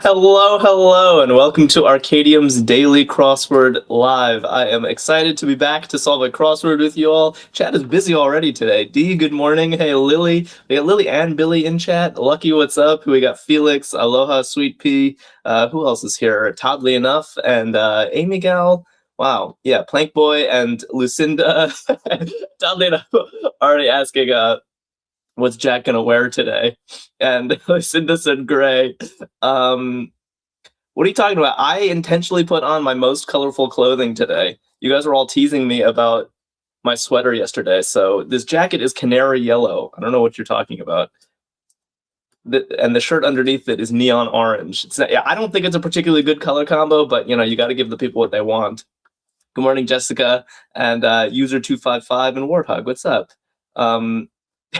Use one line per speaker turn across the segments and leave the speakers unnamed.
Hello, hello, and welcome to Arkadium's Daily Crossword Live. I am excited to be back to solve a crossword with you all. Chat is busy already today. Dee, good morning. Hey, Lily. We got Lily and Billy in chat. Lucky, what's up? We got Felix, Aloha, Sweet Pea. Who else is here? Toddly Enough, and Amy Gal. Wow, yeah, Plank Boy and Lucinda. Toddly Enough already asking, what's Jack gonna wear today? And Lucinda said gray. Um, what are you talking about? I intentionally put on my most colorful clothing today. You guys were all teasing me about my sweater yesterday, so this jacket is canary yellow. I don't know what you're talking about. And the shirt underneath it is neon orange. Yeah, I don't think it's a particularly good color combo, but you got to give the people what they want. Good morning, Jessica, and user 255 and Warthog. What's up?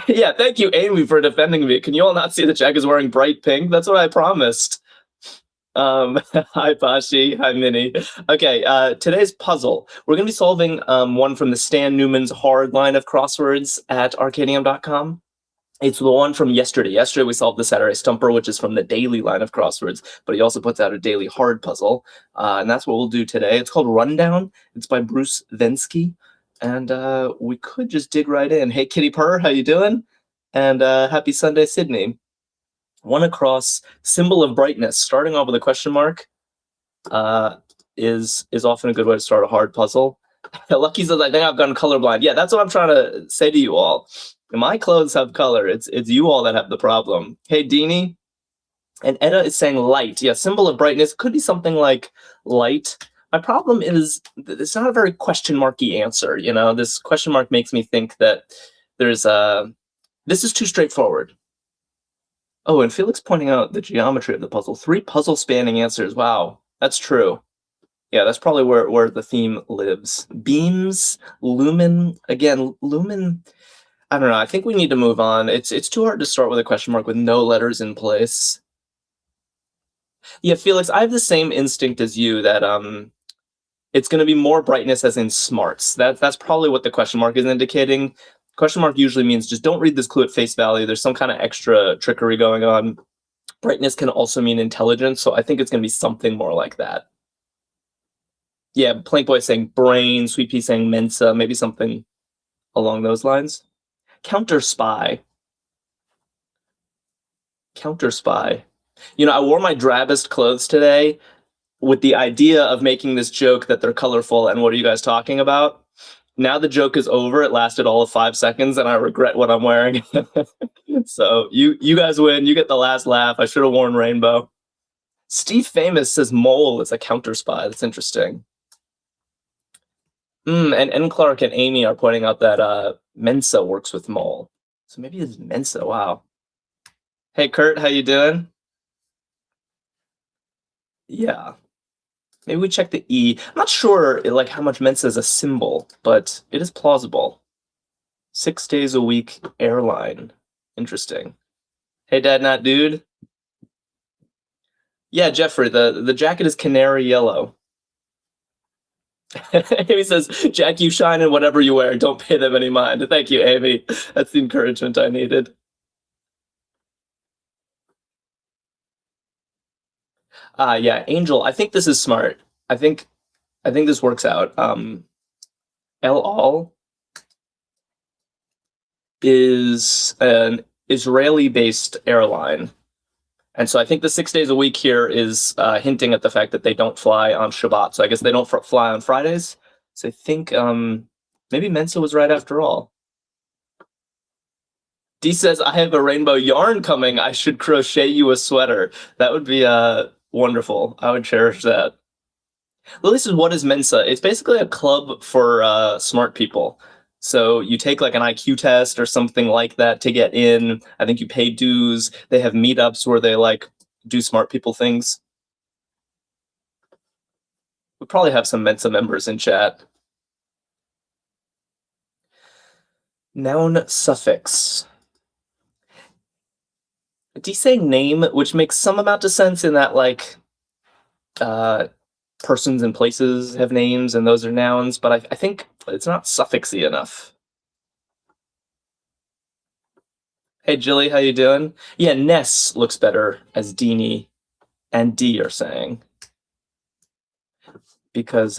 Yeah, thank you, Amy, for defending me. Can you all not see that Jack is wearing bright pink? That's what I promised. Hi, Pashi. Hi, Minnie. Okay, today's puzzle. We're going to be solving one from the Stan Newman's hard line of crosswords at Arkadium.com. It's the one from yesterday. Yesterday, we solved the Saturday Stumper, which is from the daily line of crosswords, but he also puts out a daily hard puzzle, and that's what we'll do today. It's called Rundown. It's by Bruce Vensky. And we could just dig right in. Hey, Kitty Purr, how you doing? And happy Sunday, Sydney. One across, symbol of brightness. Starting off with a question mark is often a good way to start a hard puzzle. Lucky says, I think I've gone colorblind. Yeah, that's what I'm trying to say to you all. My clothes have color. It's you all that have the problem. Hey, Deanie. And Edda is saying light. Yeah, symbol of brightness could be something like light. My problem is it's not a very question marky answer. This question mark makes me think that there's this is too straightforward. Oh, and Felix pointing out the geometry of the puzzle. 3 puzzle spanning answers. Wow, that's true. Yeah, that's probably where the theme lives. Beams, lumen. Again, lumen. I don't know. I think we need to move on. It's too hard to start with a question mark with no letters in place. Yeah, Felix, I have the same instinct as you that it's going to be more brightness as in smarts. That's probably what the question mark is indicating. Question mark usually means just don't read this clue at face value. There's some kind of extra trickery going on. Brightness can also mean intelligence, so I think it's going to be something more like that. Yeah, Plank Boy saying brain, Sweet Pea saying Mensa, maybe something along those lines. Counter spy. Counter spy. I wore my drabbest clothes today with the idea of making this joke that they're colorful and what are you guys talking about? Now the joke is over. It lasted all of 5 seconds and I regret what I'm wearing. So you guys win. You get the last laugh. I should have worn rainbow. Steve Famous says mole is a counter spy. That's interesting. And N. Clark and Amy are pointing out that Mensa works with mole. So maybe it's Mensa. Wow. Hey, Kurt, how you doing? Yeah. Maybe we check the E. I'm not sure how much Mensa is a symbol, but it is plausible. 6 days a week airline. Interesting. Hey, Dad, not dude. Yeah, Jeffrey, the jacket is canary yellow. Amy says, Jack, you shine in whatever you wear. Don't pay them any mind. Thank you, Amy. That's the encouragement I needed. Yeah, Angel, I think this is smart. I think this works out. El Al is an Israeli-based airline. And so I think the 6 days a week here is hinting at the fact that they don't fly on Shabbat. So I guess they don't fly on Fridays. So I think maybe Mensa was right after all. Dee says, I have a rainbow yarn coming. I should crochet you a sweater. That would be wonderful. I would cherish that. Lily says, what is Mensa? It's basically a club for smart people. So you take like an IQ test or something like that to get in. I think you pay dues. They have meetups where they do smart people things. We probably have some Mensa members in chat. Noun suffix. Do you say name, which makes some amount of sense in that persons and places have names and those are nouns, but I think it's not suffixy enough. Hey, Jilly, how you doing? Yeah, Ness looks better as Deanie. and D are saying. Because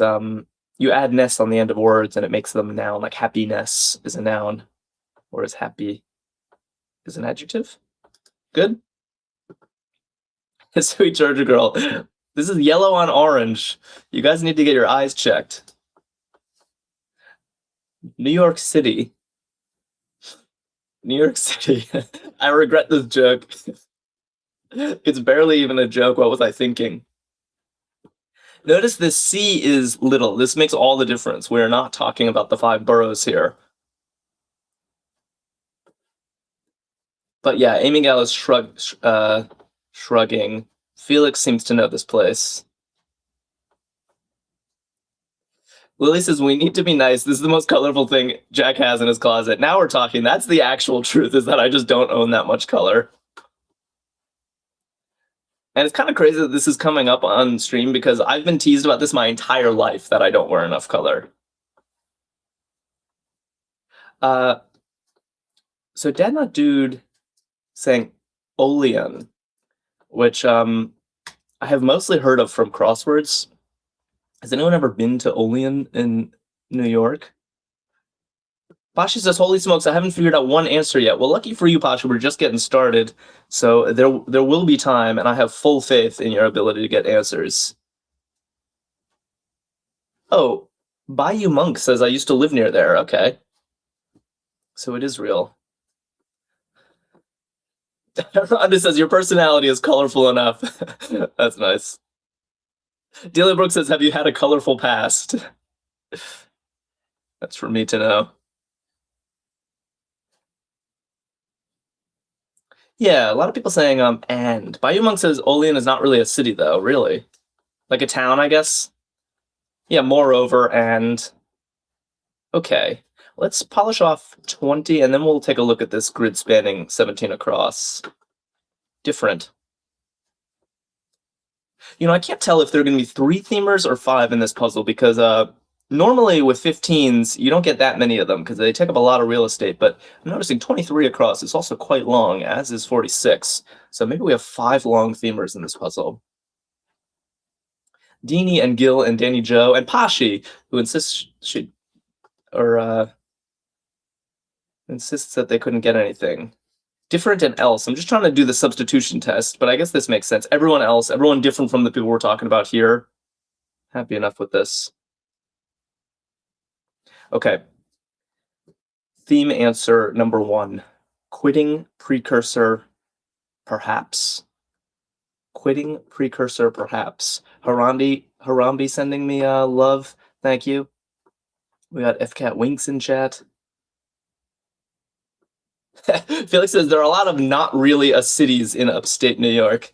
you add ness on the end of words and it makes them a noun, like happiness is a noun, whereas happy is an adjective. Good? Sweet Georgia girl. This is yellow on orange. You guys need to get your eyes checked. New York City. New York City. I regret this joke. It's barely even a joke. What was I thinking? Notice this C is little. This makes all the difference. We're not talking about the 5 boroughs here. But yeah, Amy Gal is shrugging. Felix seems to know this place. Lily says, we need to be nice. This is the most colorful thing Jack has in his closet. Now we're talking. That's the actual truth, is that I just don't own that much color. And it's kind of crazy that this is coming up on stream because I've been teased about this my entire life, that I don't wear enough color. So Dad Not Dude saying Olean, which I have mostly heard of from crosswords. Has anyone ever been to Olean in New York? Pashi says, holy smokes, I haven't figured out one answer yet. Well, lucky for you, Pashi, we're just getting started. So there will be time, and I have full faith in your ability to get answers. Oh, Bayou Monk says, I used to live near there. Okay. So it is real. Rhonda says, your personality is colorful enough. That's nice. Delia Brooks says, have you had a colorful past? That's for me to know. Yeah, a lot of people saying and. Bayou Monk says Olean is not really a city though, really. Like a town, I guess. Yeah, moreover, and okay. Let's polish off 20 and then we'll take a look at this grid spanning 17 across. Different. You know, I can't tell if there are going to be 3 themers or 5 in this puzzle because normally with 15s, you don't get that many of them because they take up a lot of real estate, but I'm noticing 23 across is also quite long, as is 46. So maybe we have 5 long themers in this puzzle. Deanie and Gil and Danny Joe and Pashi, who insists that they couldn't get anything. Different and else. I'm just trying to do the substitution test, but I guess this makes sense. Everyone else, everyone different from the people we're talking about here. Happy enough with this. Okay. Theme answer number 1. Quitting precursor, perhaps. Quitting precursor, perhaps. Harambe sending me love. Thank you. We got FCat Winks in chat. Felix says there are a lot of not really a cities in upstate New York.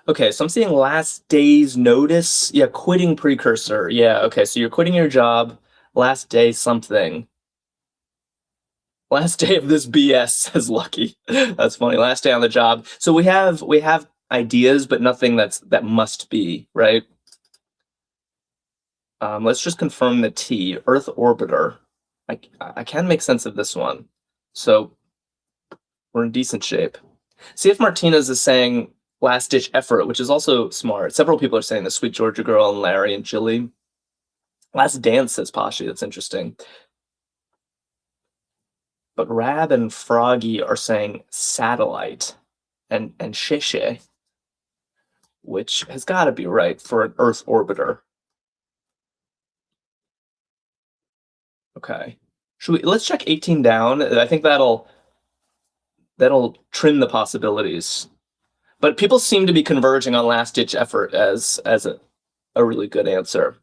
Okay, so I'm seeing last day's notice. Yeah, quitting precursor. Yeah, okay, so you're quitting your job. Last day something. Last day of this BS, says Lucky. That's funny. Last day on the job. So we have ideas, but nothing that must be, right? Let's just confirm the T. Earth orbiter. I can make sense of this one. So we're in decent shape. See if Martinez is saying last-ditch effort, which is also smart. Several people are saying the Sweet Georgia Girl and Larry and Jilly. Last dance, says Pashi. That's interesting. But Rab and Froggy are saying satellite and Sheshe, which has got to be right for an Earth orbiter. Okay. Let's check 18 down. I think that'll trim the possibilities. But people seem to be converging on last-ditch effort as a really good answer.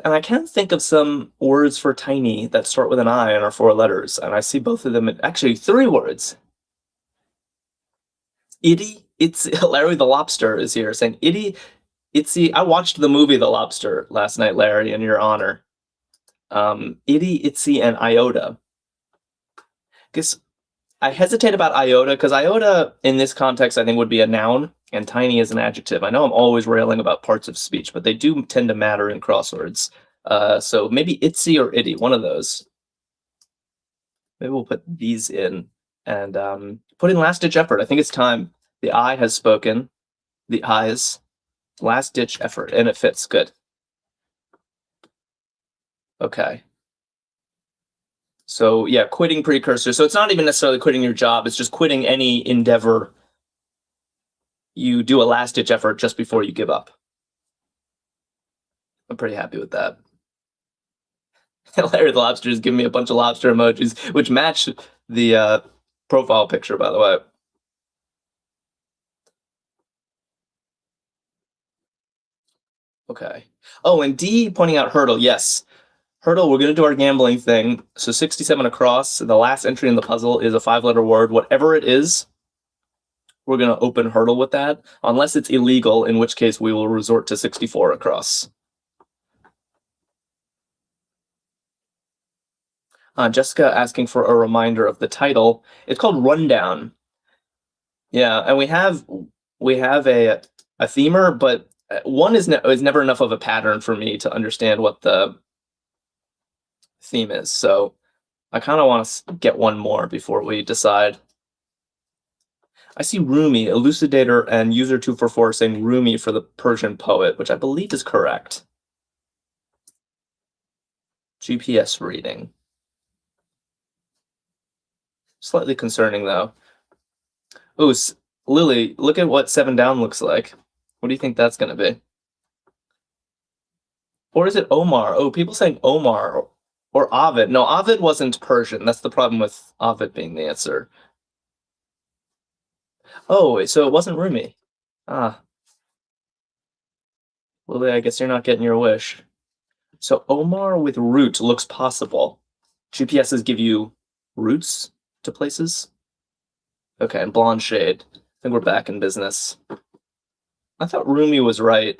And I can think of some words for tiny that start with an I and are 4 letters, and I see both of them, actually 3 words. Itty, it's Larry the Lobster is here saying itty, itsy. I watched the movie The Lobster last night, Larry, in your honor. Itty, itsy, and iota. Guess I hesitate about iota because iota in this context I think would be a noun and tiny is an adjective. I know I'm always railing about parts of speech, but they do tend to matter in crosswords. So maybe itsy or itty, one of those. Maybe we'll put these in and put in last-ditch effort. I think it's time. The I has spoken. The I's last-ditch effort, and it fits. Good. Okay. So yeah, quitting precursor. So it's not even necessarily quitting your job. It's just quitting any endeavor. You do a last-ditch effort just before you give up. I'm pretty happy with that. Larry the Lobster is giving me a bunch of lobster emojis, which match the profile picture, by the way. Okay. Oh, and D pointing out hurdle. Yes. Hurdle, we're going to do our gambling thing. So 67 across. The last entry in the puzzle is a 5-letter word. Whatever it is, we're going to open hurdle with that, unless it's illegal, in which case we will resort to 64 across. Jessica asking for a reminder of the title. It's called Rundown. Yeah, and we have a themer, but one is never enough of a pattern for me to understand what the theme is. So I kind of want to get one more before we decide. I see Rumi, elucidator, and user 244 saying Rumi for the Persian poet, which I believe is correct. GPS reading. Slightly concerning, though. Oh, Lily, look at what 7 down looks like. What do you think that's going to be? Or is it Omar? Oh, people saying Omar or Ovid. No, Ovid wasn't Persian. That's the problem with Ovid being the answer. Oh, so it wasn't Rumi. Ah. Lily, I guess you're not getting your wish. So Omar with root looks possible. GPSs give you routes to places? Okay, and blonde shade. I think we're back in business. I thought Rumi was right.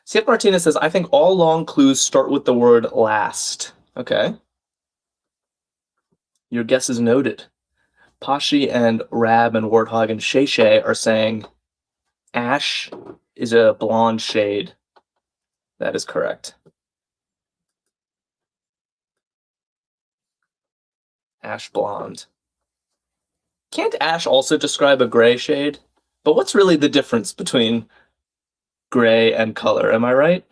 CF Martinez says, I think all long clues start with the word last. Okay. Your guess is noted. Pashi and Rab and Warthog and Shay Shay are saying ash is a blonde shade. That is correct. Ash blonde. Can't ash also describe a gray shade? But what's really the difference between gray and color? Am I right?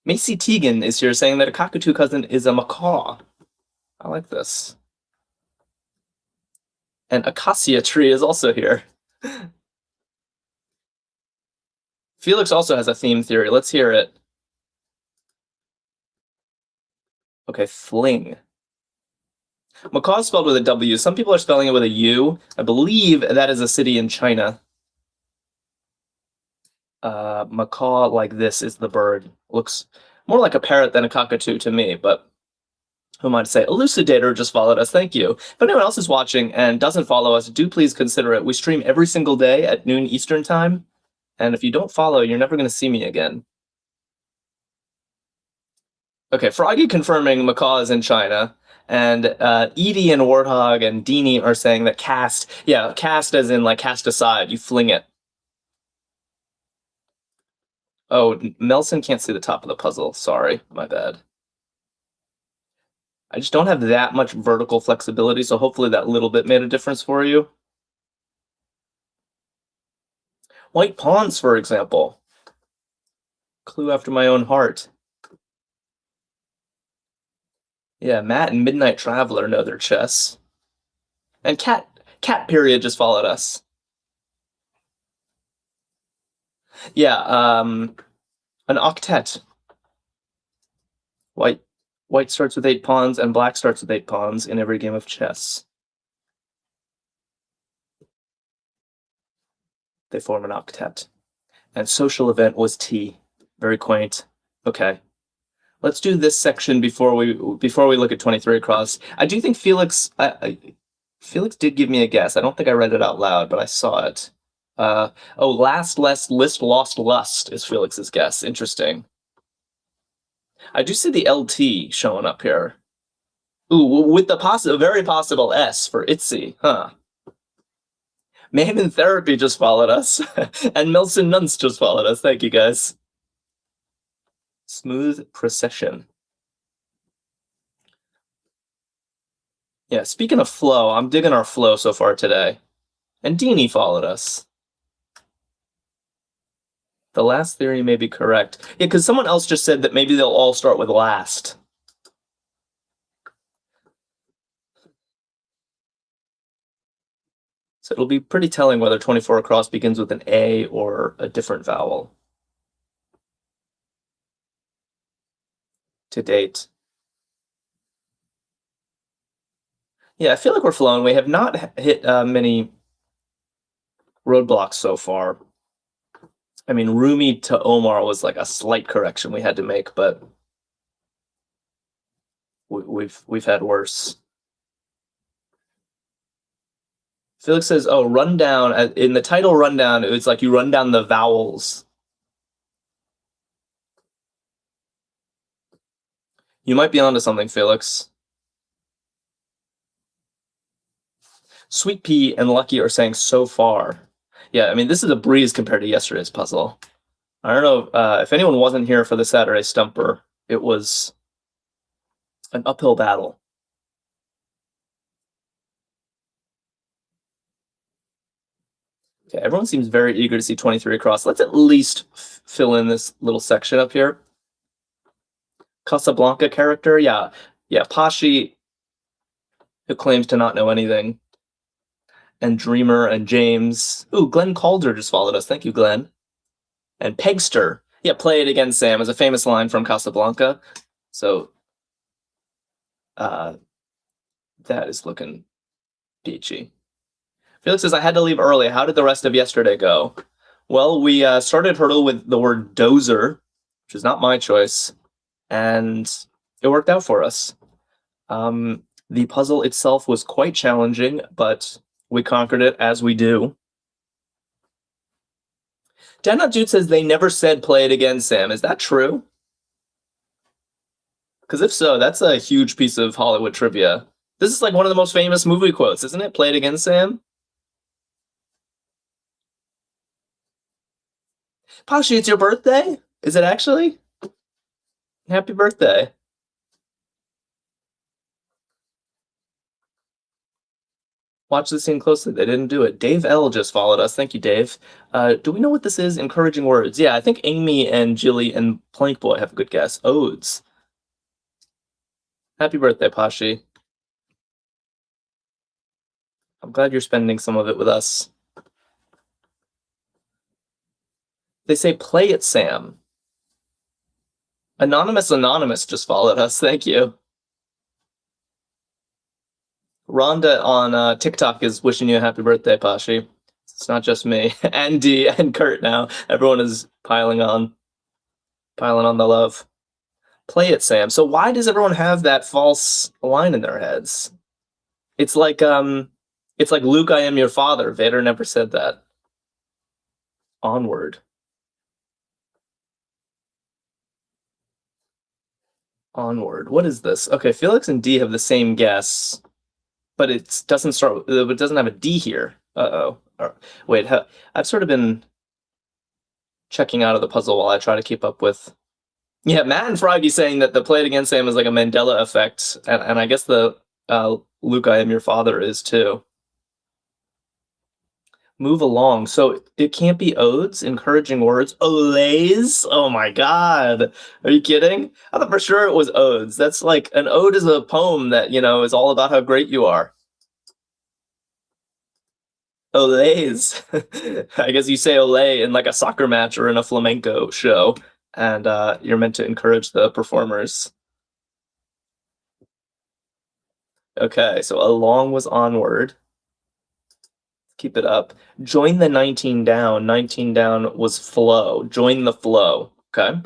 Macy Teagan is here saying that a cockatoo cousin is a macaw. I like this. And acacia tree is also here. Felix also has a theme theory. Let's hear it. Okay, fling. Macaw is spelled with a W. Some people are spelling it with a U. I believe that is a city in China. Macaw, like this, is the bird. Looks more like a parrot than a cockatoo to me, but who am I to say? Elucidator just followed us. Thank you. If anyone else is watching and doesn't follow us, do please consider it. We stream every single day at noon Eastern time. And if you don't follow, you're never going to see me again. Okay, Froggy confirming macaw is in China. And Edie and Warthog and Deanie are saying that cast, yeah, cast as in like cast aside, you fling it. Oh, Melson can't see the top of the puzzle. Sorry, my bad. I just don't have that much vertical flexibility, so hopefully that little bit made a difference for you. White pawns, for example. Clue after my own heart. Yeah, Matt and Midnight Traveler know their chess. And Cat Period just followed us. Yeah, an octet. White starts with 8 pawns, and black starts with 8 pawns in every game of chess. They form an octet. And social event was tea. Very quaint. Okay. Let's do this section before we look at 23 across. I do think Felix Felix did give me a guess. I don't think I read it out loud, but I saw it. Last, less, list, lost, lust is Felix's guess. Interesting. I do see the LT showing up here. Ooh, with the very possible S for Itzy, huh? Maimon Therapy just followed us, and Milson Nunce just followed us. Thank you, guys. Smooth procession. Yeah, speaking of flow, I'm digging our flow so far today. And Deanie followed us. The last theory may be correct. Yeah, because someone else just said that maybe they'll all start with last. So it'll be pretty telling whether 24 across begins with an A or a different vowel. To date. Yeah, I feel like we're flowing. We have not hit many roadblocks so far. I mean, Rumi to Omar was like a slight correction we had to make, but we've had worse. Felix says, "Oh, rundown." In the title rundown, it's like you run down the vowels. You might be onto something, Felix. Sweet Pea and Lucky are saying so far. Yeah, I mean, this is a breeze compared to yesterday's puzzle. I don't know if anyone wasn't here for the Saturday Stumper. It was an uphill battle. Okay, everyone seems very eager to see 23 across. Let's at least fill in this little section up here. Casablanca character, yeah. Pashi, who claims to not know anything. And Dreamer and James. Ooh, Glenn Calder just followed us. Thank you, Glenn. And Pegster. Yeah, play it again, Sam, is a famous line from Casablanca. So that is looking peachy. Felix says, I had to leave early. How did the rest of yesterday go? Well, we started hurdle with the word dozer, which is not my choice, and it worked out for us. The puzzle itself was quite challenging, but we conquered it as we do. Dan Not Jude says they never said play it again, Sam. Is that true? Because if so, that's a huge piece of Hollywood trivia. This is like one of the most famous movie quotes, isn't it? Play it again, Sam? Pashi, it's your birthday? Is it actually? Happy birthday. Watch the scene closely. They didn't do it. Dave L. just followed us. Thank you, Dave. Do we know what this is? Encouraging words. Yeah, I think Amy and Jilly and Plank Boy have a good guess. Odes. Happy birthday, Pashi. I'm glad you're spending some of it with us. They say play it, Sam. Anonymous just followed us. Thank you. Rhonda on TikTok is wishing you a happy birthday, Pashi. It's not just me. And Dee and Kurt now. Everyone is piling on the love. Play it, Sam. So why does everyone have that false line in their heads? It's like Luke, I am your father. Vader never said that. Onward. What is this? Okay, Felix and D have the same guess, but it doesn't have a D here. Uh-oh. Wait, I've sort of been checking out of the puzzle while I try to keep up with. Yeah, Matt and Froggy saying that the play it again, Sam, is like a Mandela effect, and I guess the Luke, I am your father is too. Move along. So it can't be odes, encouraging words. Olays? Oh my god. Are you kidding? I thought for sure it was odes. That's like an ode is a poem that, is all about how great you are. Olays. I guess you say olay in like a soccer match or in a flamenco show, and you're meant to encourage the performers. Okay, so along was onward. Keep it up. Join the 19 down. 19 down was flow. Join the flow. Okay.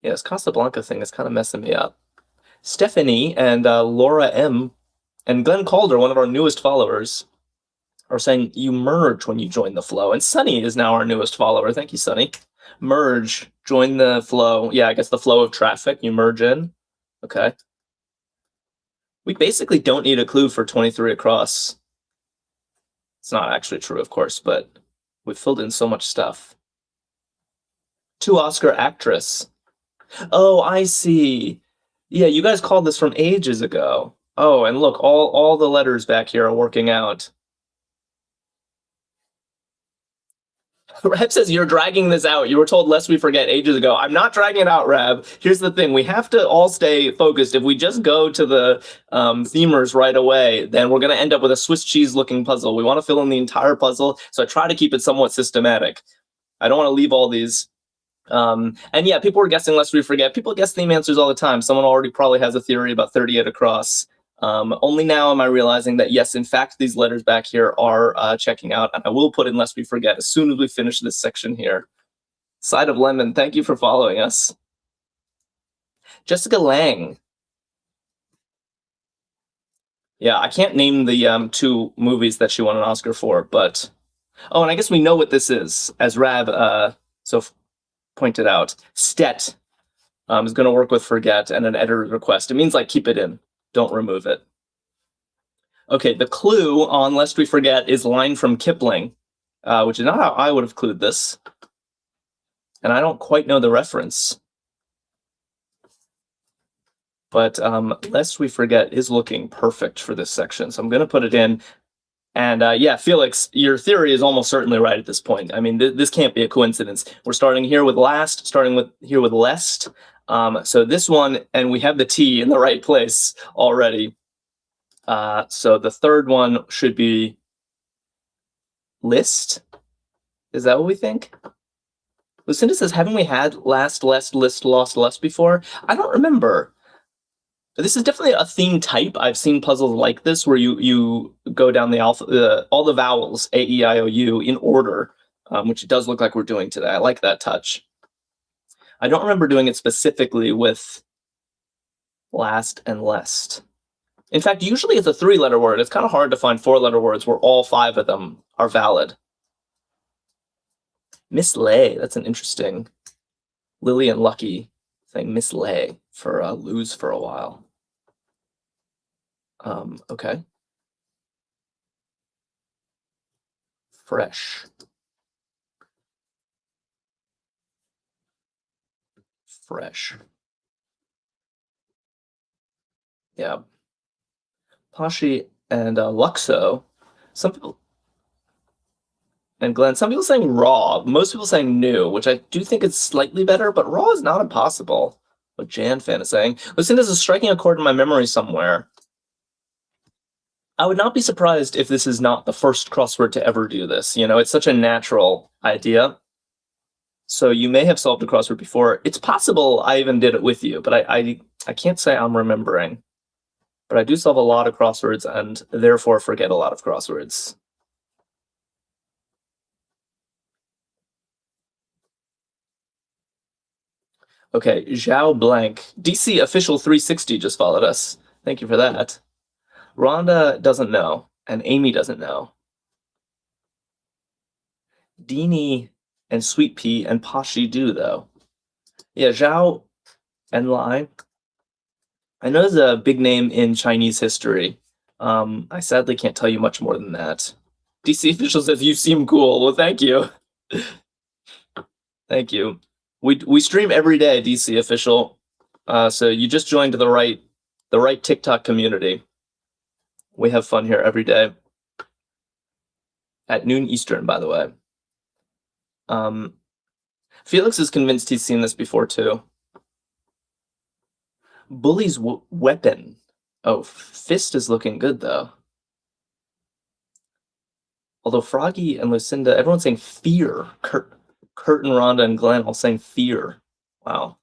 Yeah, this Casablanca thing is kind of messing me up. Stephanie and Laura M. and Glenn Calder, one of our newest followers, are saying you merge when you join the flow. And Sunny is now our newest follower. Thank you, Sunny. Merge, join the flow. Yeah, I guess the flow of traffic. You merge in. Okay. We basically don't need a clue for 23 across. It's not actually true, of course, but we've filled in so much stuff. 2 Oscar actress. Oh, I see. Yeah, you guys called this from ages ago. Oh, and look, all the letters back here are working out. Rab says you're dragging this out. You were told lest we forget ages ago. I'm not dragging it out, Rab. Here's the thing. We have to all stay focused. If we just go to the themers right away, then we're going to end up with a Swiss cheese looking puzzle. We want to fill in the entire puzzle, so I try to keep it somewhat systematic. I don't want to leave all these. And yeah, people were guessing lest we forget. People guess theme answers all the time. Someone already probably has a theory about 38 across. Only now am I realizing that, yes, in fact, these letters back here are checking out, and I will put in lest we forget as soon as we finish this section here. Side of Lemon, thank you for following us. Jessica Lang. Yeah, I can't name the 2 movies that she won an Oscar for, but... Oh, and I guess we know what this is, as Rab pointed out. Stet is going to work with forget and an editor request. It means, like, keep it in. Don't remove it. Okay, the clue on lest we forget is line from Kipling, which is not how I would have clued this. And I don't quite know the reference. But lest we forget is looking perfect for this section. So I'm going to put it in. And yeah, Felix, your theory is almost certainly right at this point. I mean, this can't be a coincidence. We're starting here with last, starting here with lest. So this one, and we have the T in the right place already. So the third one should be list. Is that what we think? Lucinda says, haven't we had last, lest, list, lost, lest before? I don't remember. This is definitely a theme type. I've seen puzzles like this where you go down the alpha, all the vowels, A, E, I, O, U, in order, which it does look like we're doing today. I like that touch. I don't remember doing it specifically with last and lest. In fact, usually it's a 3-letter word. It's kind of hard to find 4-letter words where all 5 of them are valid. Miss Lay, that's an interesting. Lily and Lucky saying Miss Lay for lose for a while. Okay. Fresh. Fresh. Yeah. Pashi and Luxo. Some people, and Glenn, some people saying raw. Most people saying new, which I do think is slightly better, but raw is not impossible. What Jan fan is saying. Listen, there's a striking chord in my memory somewhere. I would not be surprised if this is not the first crossword to ever do this. You know, it's such a natural idea. So you may have solved a crossword before. It's possible I even did it with you, but I can't say I'm remembering. But I do solve a lot of crosswords and therefore forget a lot of crosswords. Okay, Zhao Blank. DC Official 360 just followed us. Thank you for that. Rhonda doesn't know, and Amy doesn't know. Deanie and Sweet Pea and Pashi do, though. Yeah, Zhao and Lai. I know there's a big name in Chinese history. I sadly can't tell you much more than that. DC Official says, you seem cool. Well, thank you. Thank you. We stream every day, DC Official. So you just joined the right TikTok community. We have fun here every day. At noon Eastern, by the way. Felix is convinced he's seen this before, too. Bully's weapon. Oh, fist is looking good, though. Although Froggy and Lucinda, everyone's saying fear. Kurt and Rhonda and Glenn all saying fear. Wow.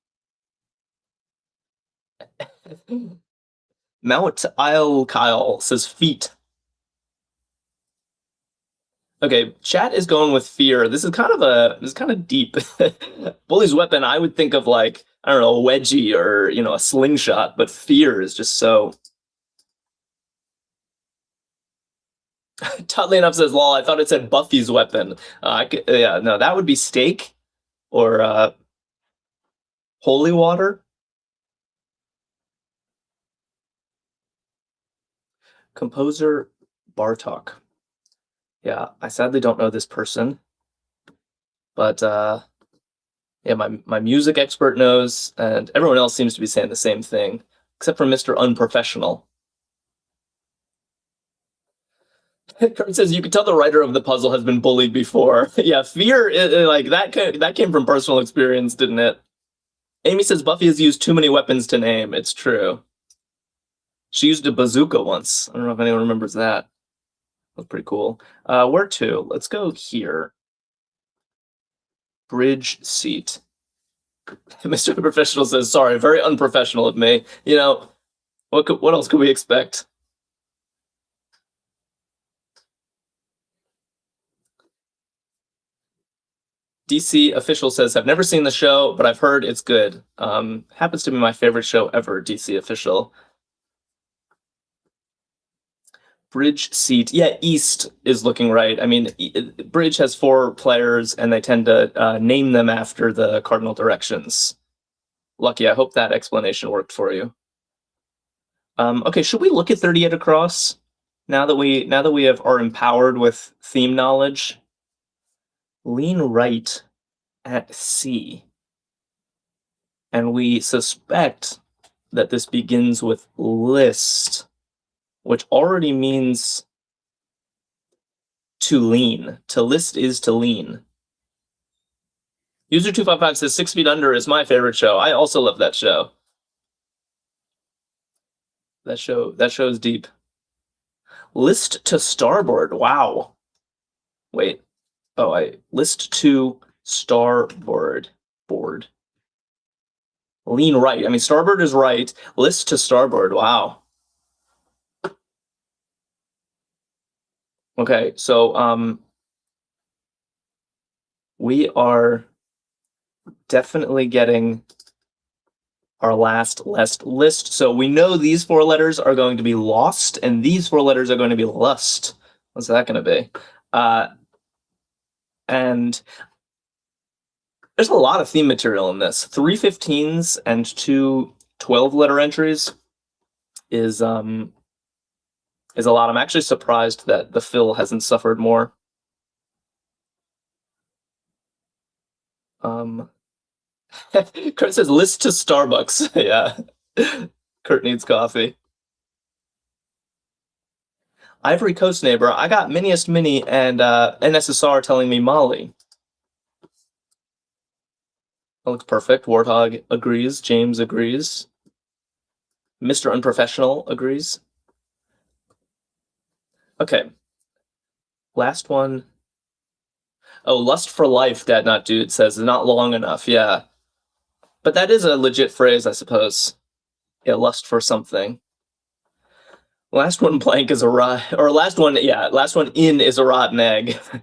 Mount Isle Kyle says feet. Okay, chat is going with fear. This is kind of deep. Bully's weapon, I would think of like, I don't know, a wedgie or, you know, a slingshot, but fear is just so. Toddly enough says, lol, I thought it said Buffy's weapon. Yeah, no, that would be steak or holy water. Composer Bartok. Yeah, I sadly don't know this person, but yeah, my music expert knows, and everyone else seems to be saying the same thing, except for Mr. Unprofessional. Kurt says you can tell the writer of the puzzle has been bullied before. Yeah, fear, like that came from personal experience, didn't it? Amy says Buffy has used too many weapons to name. It's true. She used a bazooka once. I don't know if anyone remembers that. That's pretty cool. Where to? Let's go here. Bridge seat. Mr. Unprofessional says, sorry, very unprofessional of me. You know, what else could we expect? DC Official says, I've never seen the show, but I've heard it's good. Happens to be my favorite show ever, DC Official. Bridge seat. Yeah, East is looking right. I mean, Bridge has 4 players, and they tend to name them after the cardinal directions. Lucky, I hope that explanation worked for you. Okay, should we look at 38 across now that we are empowered with theme knowledge? Lean right at C. And we suspect that this begins with list, which already means to lean. To list is to lean. User255 says 6 Feet Under is my favorite show. I also love that show. That show is deep. List to starboard. Wow. Wait. Oh, I list to starboard. Board. Lean right. I mean, starboard is right. List to starboard. Wow. Okay, so we are definitely getting our last list. So we know these 4 letters are going to be lost, and these 4 letters are going to be lust. What's that going to be? And there's a lot of theme material in this. 3 15s and 2 12-letter entries is a lot. I'm actually surprised that the fill hasn't suffered more. Kurt says list to Starbucks. Yeah. Kurt needs coffee. Ivory Coast neighbor, I got Miniest Mini and NSSR telling me Molly. That looks perfect. Warthog agrees. James agrees. Mr. Unprofessional agrees. Okay. Last one. Oh, Lust for Life, Dad Not Dude says, is not long enough. Yeah. But that is a legit phrase, I suppose. Yeah, lust for something. Last one blank is a rot, or last one in is a rotten egg. I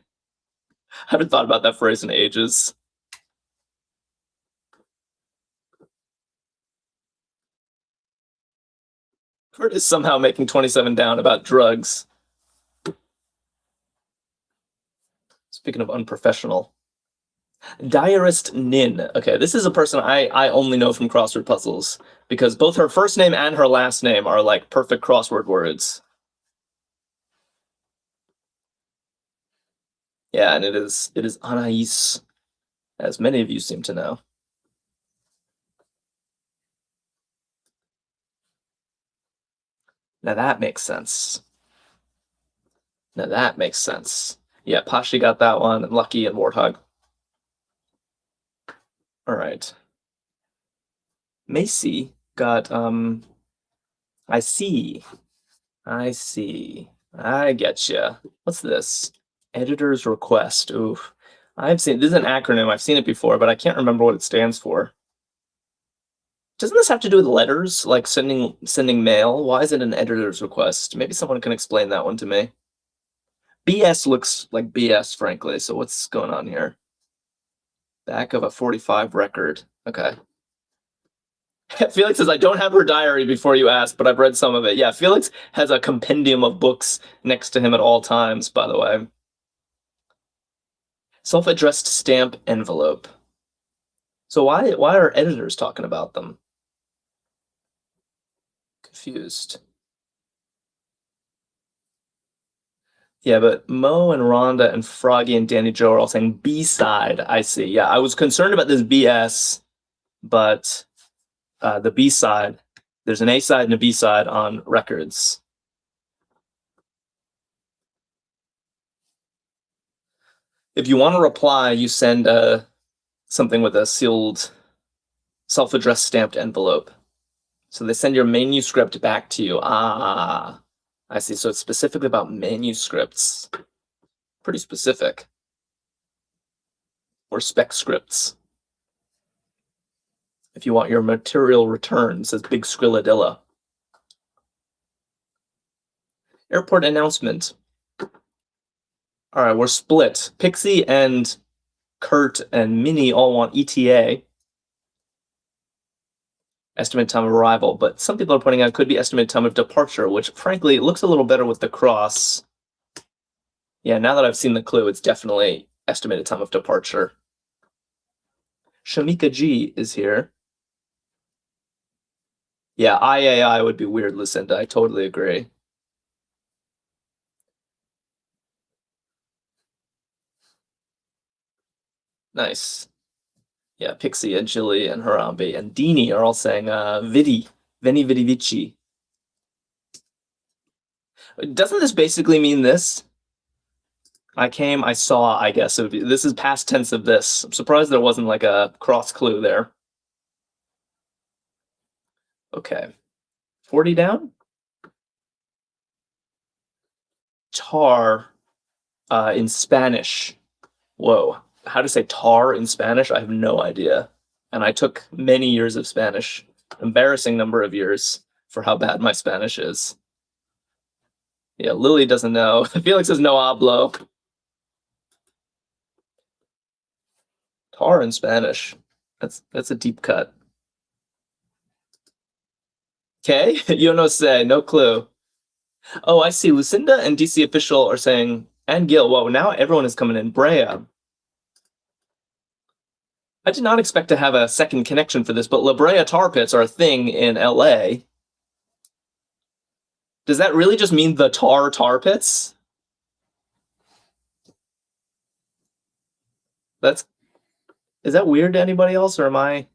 haven't thought about that phrase in ages. Kurt is somehow making 27 down about drugs. Speaking of unprofessional. Diarist Nin. Okay, this is a person I only know from crossword puzzles, because both her first name and her last name are like perfect crossword words. Yeah, and it is Anais, as many of you seem to know. Now that makes sense. Yeah, Pashi got that one, and Lucky and Warthog. All right. Macy got, I see. I getcha. What's this? Editor's request. Oof. This is an acronym. I've seen it before, but I can't remember what it stands for. Doesn't this have to do with letters, like sending mail? Why is it an editor's request? Maybe someone can explain that one to me. BS looks like BS, frankly, so what's going on here? Back of a 45 record. Okay. Felix says, I don't have her diary before you asked, but I've read some of it. Yeah, Felix has a compendium of books next to him at all times, by the way. Self-addressed stamp envelope. So why are editors talking about them? Confused. Yeah, but Mo and Rhonda and Froggy and Danny Joe are all saying B-side. I see. Yeah, I was concerned about this BS, but the B-side, there's an A-side and a B-side on records. If you want to reply, you send something with a sealed, self-addressed stamped envelope. So they send your manuscript back to you. Ah, I see. So it's specifically about manuscripts. Pretty specific. Or spec scripts. If you want your material returned, says Big Skrilladilla. Airport announcement. All right, we're split. Pixie and Kurt and Minnie all want ETA. Estimate time of arrival, but some people are pointing out it could be estimate time of departure, which frankly looks a little better with the cross. Yeah, now that I've seen the clue, it's definitely estimated time of departure. Shamika G is here. Yeah, IAI would be weird, Lucinda. I totally agree. Nice. Yeah, Pixie and Jilly and Harambe and Dini are all saying Vidi, Veni Vidi Vici. Doesn't this basically mean this? I came, I saw, I guess. This is past tense of this. I'm surprised there wasn't like a cross clue there. Okay. 40 down? Tar in Spanish. Whoa. How to say tar in Spanish? I have no idea. And I took many years of Spanish. Embarrassing number of years for how bad my Spanish is. Yeah, Lily doesn't know. Felix says no hablo. Tar in Spanish. That's a deep cut. Okay, yo no sé, no clue. Oh, I see. Lucinda and DC Official are saying, and Gil, whoa, now everyone is coming in. Brea. I did not expect to have a second connection for this, but La Brea Tar Pits are a thing in LA. Does that really just mean the tar pits? Is that weird to anybody else, or am I?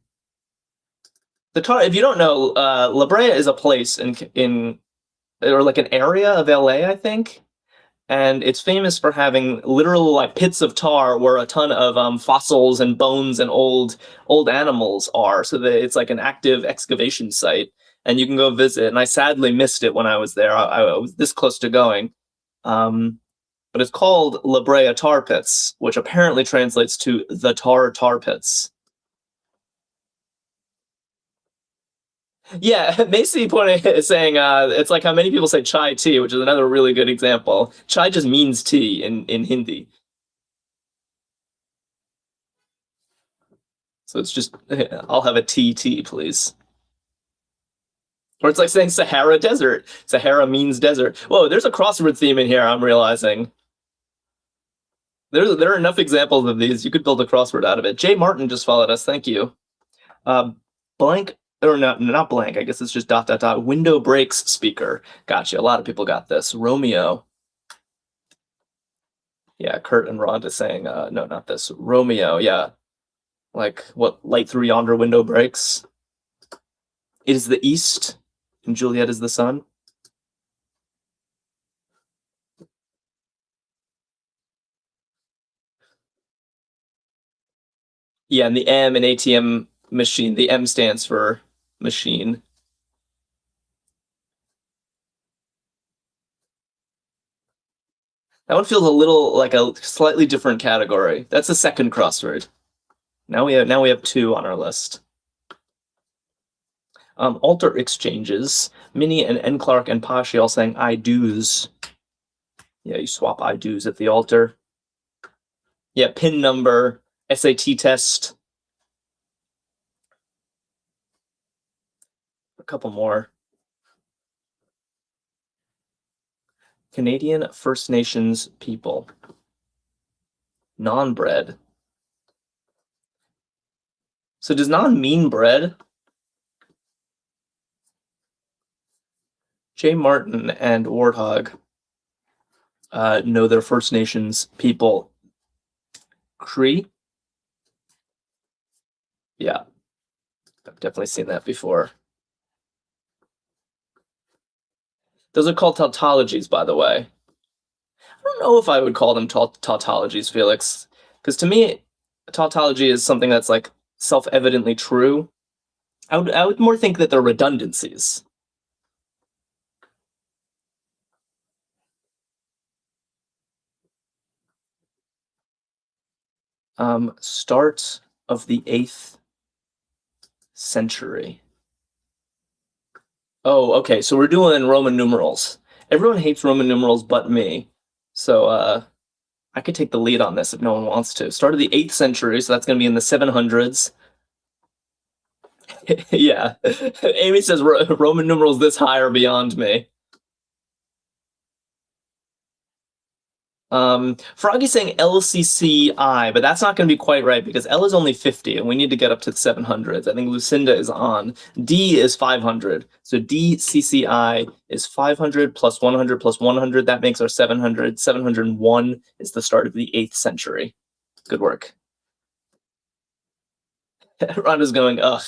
The tar. If you don't know, La Brea is a place in or like an area of LA, I think, and it's famous for having literal like pits of tar where a ton of fossils and bones and old animals are. So that it's like an active excavation site, and you can go visit. And I sadly missed it when I was there. I was this close to going. But it's called La Brea Tar Pits, which apparently translates to the tar pits. Yeah, Macy pointing saying it's like how many people say chai tea, which is another really good example. Chai just means tea in Hindi. So it's just, I'll have a tea, please. Or it's like saying Sahara Desert. Sahara means desert. Whoa, there's a crossword theme in here, I'm realizing. There are enough examples of these. You could build a crossword out of it. Jay Martin just followed us. Thank you. Blank, or not blank. I guess it's just ... Window breaks speaker. Gotcha. A lot of people got this. Romeo. Yeah, Kurt and Rhonda saying, no, not this. Romeo. Yeah. Like, what light through yonder window breaks? It is the east, and Juliet is the sun. Yeah, and the M in ATM machine, the M stands for machine. That one feels a little like a slightly different category. That's the second crossword. Now we have two on our list. Alter exchanges. Minnie and N. Clark and Pashi all saying I do's. Yeah, you swap I do's at the altar. Yeah, pin number, SAT test. A couple more. Canadian First Nations people. Non-bread. So does non mean bread? Jay Martin and Warthog. know their First Nations people. Cree? Yeah, I've definitely seen that before. Those are called tautologies, by the way. I don't know if I would call them tautologies, Felix, because to me, a tautology is something that's like self-evidently true. I would more think that they're redundancies. Start of the 8th century. Oh, okay. So we're doing Roman numerals. Everyone hates Roman numerals but me. So I could take the lead on this if no one wants to. Start of the 8th century, so that's going to be in the 700s. Yeah. Amy says Roman numerals this high are beyond me. Froggy's saying LCCI, but that's not going to be quite right because L is only 50 and we need to get up to the 700s. I think Lucinda is on. D is 500. So DCCI is 500 plus 100 plus 100. That makes our 700. 701 is the start of the 8th century. Good work. Rhonda's going, ugh.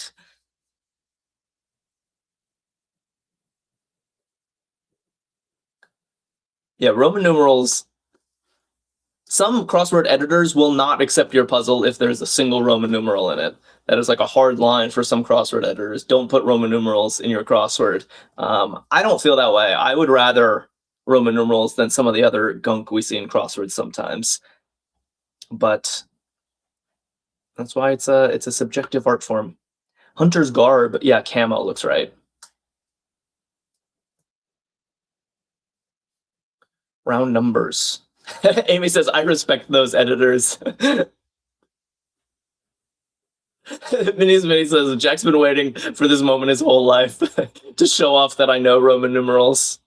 Yeah, Roman numerals. Some crossword editors will not accept your puzzle if there's a single Roman numeral in it. That is like a hard line for some crossword editors. Don't put Roman numerals in your crossword. I don't feel that way. I would rather Roman numerals than some of the other gunk we see in crosswords sometimes. But that's why it's a subjective art form. Hunter's garb, yeah, camo looks right. Round numbers. Amy says, I respect those editors. Minnie says, Jack's been waiting for this moment his whole life to show off that I know Roman numerals.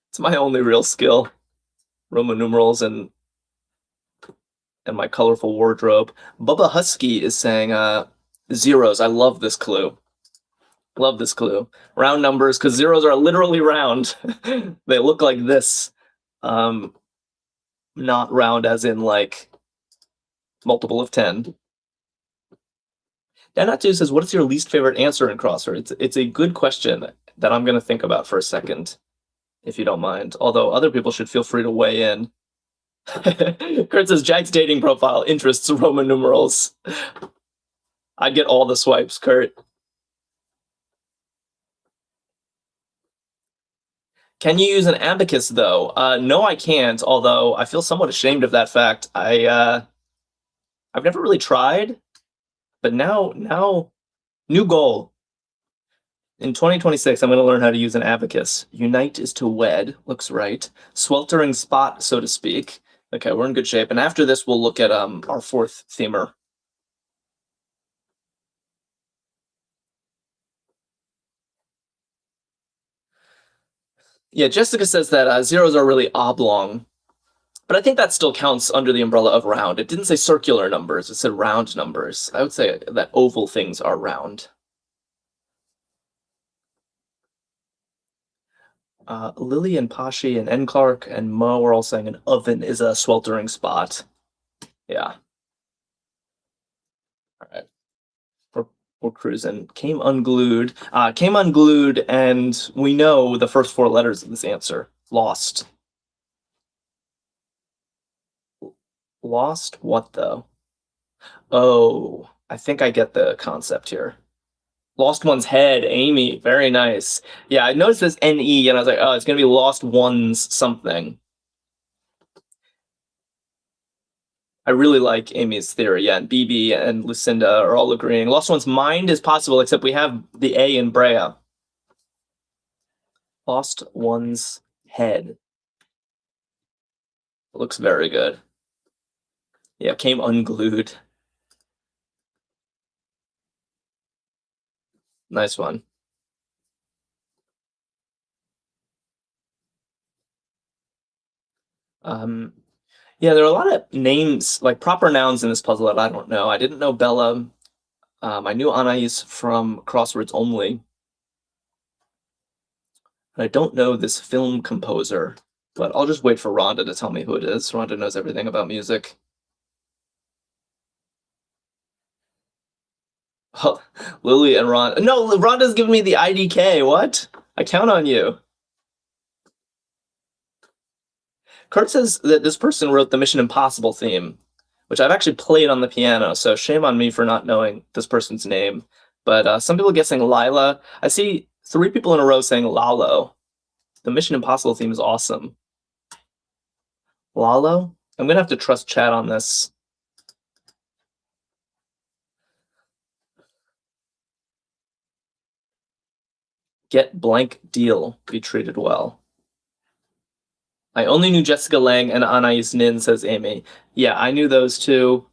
It's my only real skill. Roman numerals and my colorful wardrobe. Bubba Husky is saying zeros. I love this clue. Love this clue. Round numbers, because zeros are literally round. They look like this. Not round as in like multiple of 10. Danatu says, what is your least favorite answer in crossword? It's a good question that I'm going to think about for a second, if you don't mind. Although other people should feel free to weigh in. Kurt says, Jack's dating profile, interests, Roman numerals. I'd get all the swipes, Kurt. Can you use an abacus, though? No, I can't, although I feel somewhat ashamed of that fact. I've never really tried, but now, new goal. In 2026, I'm going to learn how to use an abacus. Unite is to wed, looks right. Sweltering spot, so to speak. Okay, we're in good shape. And after this, we'll look at our 4th themer. Yeah, Jessica says that zeros are really oblong, but I think that still counts under the umbrella of round. It didn't say circular numbers, it said round numbers. I would say that oval things are round. Lily and Pashi and N. Clark and Mo are all saying an oven is a sweltering spot. Yeah. All right. We're cruising. Came unglued. Came unglued, and we know the first 4 letters of this answer. Lost. Lost what, though? Oh, I think I get the concept here. Lost one's head, Amy. Very nice. Yeah, I noticed this NE, and I was like, oh, it's going to be lost one's something. I really like Amy's theory. Yeah, and BB and Lucinda are all agreeing. Lost one's mind is possible, except we have the A in Brea. Lost one's head. Looks very good. Yeah, came unglued. Nice one. Yeah, there are a lot of names, like proper nouns in this puzzle that I don't know. I didn't know Bella. I knew Anais from Crosswords Only. I don't know this film composer, but I'll just wait for Rhonda to tell me who it is. Rhonda knows everything about music. Oh, Lily and Ron. No, Rhonda's giving me the IDK. What? I count on you. Kurt says that this person wrote the Mission Impossible theme, which I've actually played on the piano, so shame on me for not knowing this person's name. But some people guessing Lila. I see 3 people in a row saying Lalo. The Mission Impossible theme is awesome. Lalo? I'm going to have to trust chat on this. Get blank deal. Be treated well. I only knew Jessica Lange and Anais Nin, says Amy. Yeah, I knew those two.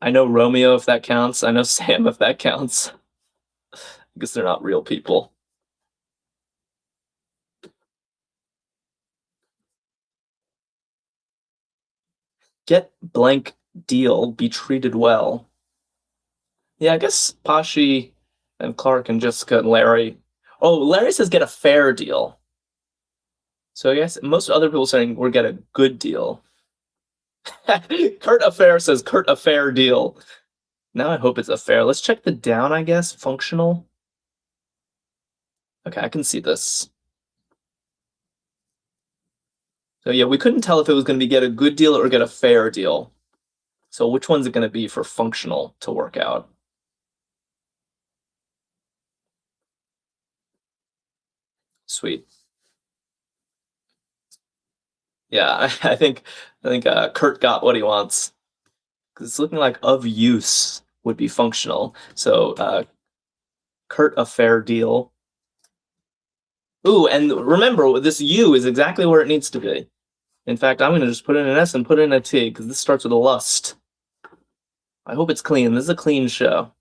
I know Romeo, if that counts. I know Sam, if that counts. I guess they're not real people. Get blank deal. Be treated well. Yeah, I guess Pashi and Clark and Jessica and Larry. Oh, Larry says get a fair deal. So I guess most other people saying we're get a good deal. Kurt Affair says Kurt a fair deal. Now I hope it's a fair. Let's check the down, I guess. Functional. Okay, I can see this. So yeah, we couldn't tell if it was going to be get a good deal or get a fair deal. So which one's it going to be for functional to work out? Sweet. Yeah, I think Kurt got what he wants. Because it's looking like of use would be functional. So Kurt a fair deal. Ooh, and remember, this U is exactly where it needs to be. In fact, I'm going to just put in an S and put in a T, because this starts with a lust. I hope it's clean. This is a clean show.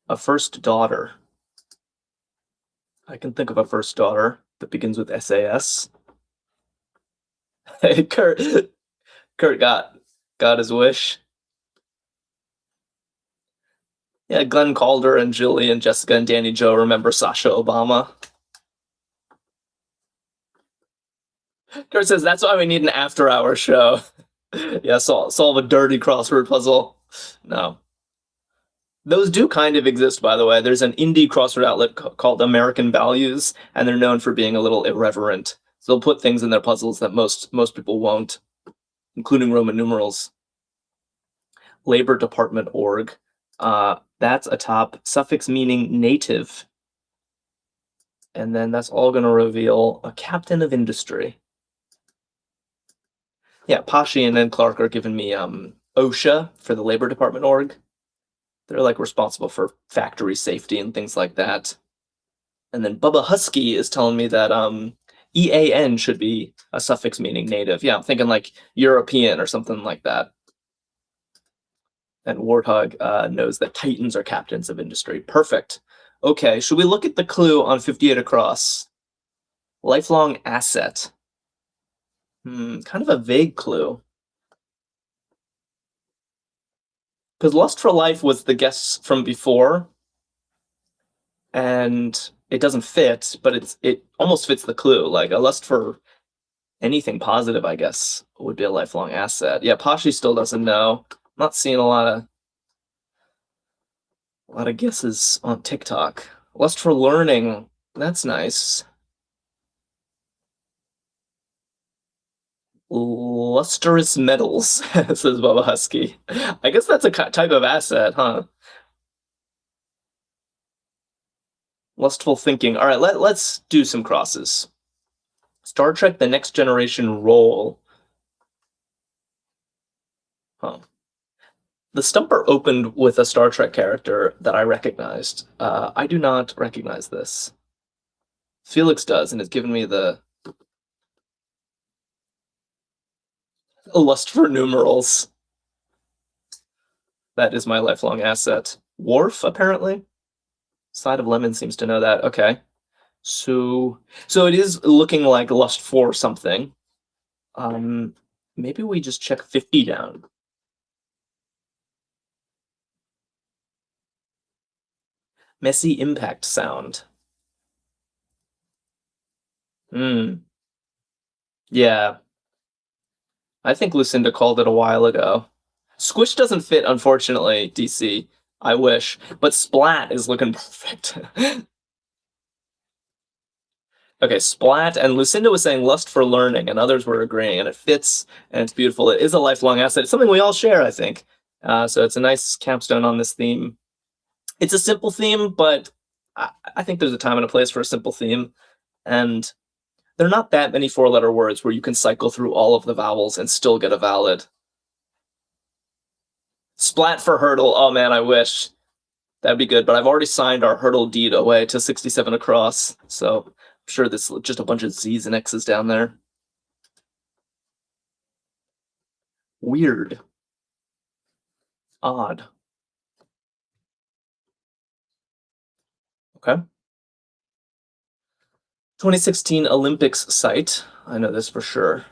A first daughter. I can think of a first daughter that begins with SAS. Hey, Kurt got his wish. Yeah, Glenn Calder and Julie and Jessica and Danny Joe remember Sasha Obama. Kurt says that's why we need an after-hour show. Yeah, solve a dirty crossword puzzle. No. Those do kind of exist, by the way. There's an indie crossword outlet called American Values, and they're known for being a little irreverent. So they'll put things in their puzzles that most people won't, including Roman numerals. Labor Department org. That's a top suffix meaning native. And then that's all going to reveal a captain of industry. Yeah, Pashi and then Clark are giving me OSHA for the Labor Department org. They're like responsible for factory safety and things like that. And then Bubba Husky is telling me that EAN should be a suffix meaning native. Yeah, I'm thinking like European or something like that. And Warthog knows that Titans are captains of industry. Perfect. Okay, should we look at the clue on 58 across? Lifelong asset. Kind of a vague clue. Because Lust for Life was the guess from before, and it doesn't fit, but it almost fits the clue. Like a lust for anything positive, I guess, would be a lifelong asset. Yeah, Pashi still doesn't know. I'm not seeing a lot of guesses on TikTok. Lust for learning, that's nice. Lustrous metals, says Bubba Husky. I guess that's a type of asset, huh? Lustful thinking. All right, let's do some crosses. Star Trek The Next Generation role. Huh. The stumper opened with a Star Trek character that I recognized. I do not recognize this. Felix does, and it's given me the lust for numerals. That is my lifelong asset. Worf, apparently. Side of Lemon seems to know that. Okay. So it is looking like lust for something. Maybe we just check 50 down. Messy impact sound. Mm. Yeah. I think Lucinda called it a while ago. Squish doesn't fit, unfortunately, DC. I wish. But Splat is looking perfect. Okay, Splat, and Lucinda was saying lust for learning, and others were agreeing, and it fits, and it's beautiful. It is a lifelong asset. It's something we all share, I think. So it's a nice capstone on this theme. It's a simple theme, but I think there's a time and a place for a simple theme. And there are not that many four-letter words where you can cycle through all of the vowels and still get a valid. Splat for hurdle. Oh man, I wish. That'd be good, but I've already signed our hurdle deed away to 67 across, so I'm sure this is just a bunch of Z's and X's down there. Weird. Odd. Okay. 2016 Olympics site. I know this for sure.